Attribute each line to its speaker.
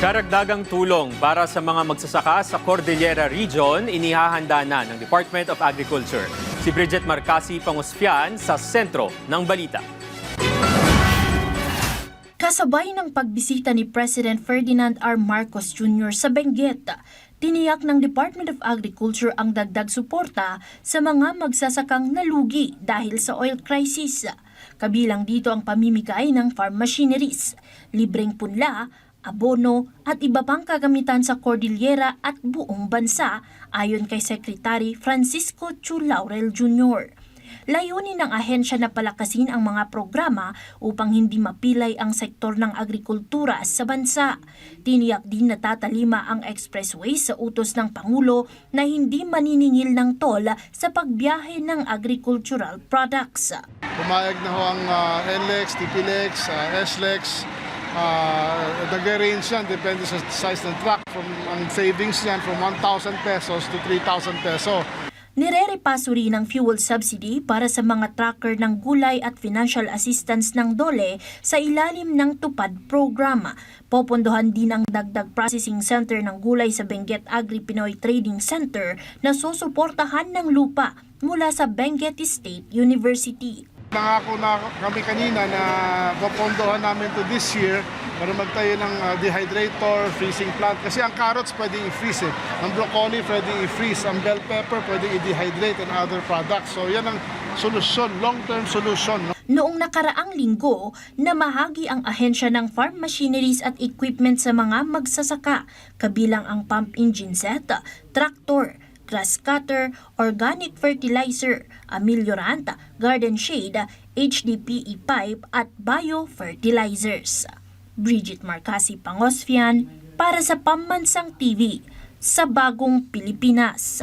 Speaker 1: Karagdagang tulong para sa mga magsasaka sa Cordillera Region, inihahanda na ng Department of Agriculture. Si Bridget Marcasi Pangosfian sa sentro ng balita.
Speaker 2: Kasabay ng pagbisita ni President Ferdinand R. Marcos Jr. sa Benguet, tiniyak ng Department of Agriculture ang dagdag suporta sa mga magsasakang nalugi dahil sa oil crisis. Kabilang dito ang pamimigay ng farm machineries, libreng punla, abono at iba pang kagamitan sa Cordillera at buong bansa ayon kay Secretary Francisco Chu Laurel Jr. Layunin ng ahensya na palakasin ang mga programa upang hindi mapilay ang sektor ng agrikultura sa bansa. Tiniyak din na tatalima ang expressway sa utos ng Pangulo na hindi maniningil ng toll sa pagbiyahe ng agricultural products.
Speaker 3: Pumayag na ho ang NLEX, TPLEX, SLEX. Nag-range yan, depende sa size ng truck. Ang savings yan from 1,000 pesos to 3,000 peso.
Speaker 2: Nirerepaso rin ang fuel subsidy para sa mga trucker ng gulay at financial assistance ng DOLE sa ilalim ng TUPAD program. Popondohan din ang dagdag processing center ng gulay sa Benguet Agri-Pinoy Trading Center na susuportahan ng lupa mula sa Benguet State University.
Speaker 3: Nangako na kami kanina na popondohan namin to this year para magtayo ng dehydrator, freezing plant. Kasi ang carrots pwedeng i-freeze eh. Ang broccoli pwedeng i-freeze. Ang bell pepper pwedeng i-dehydrate and other products. So yan ang solusyon, long-term solution.
Speaker 2: Noong nakaraang linggo, namahagi ang ahensya ng farm machineries at equipment sa mga magsasaka, kabilang ang pump engine set, tractor, grass cutter, organic fertilizer, ameliorant, garden shade, HDPE pipe at biofertilizers. Bridget Marcasi Pangosfian para sa Pambansang TV sa Bagong Pilipinas.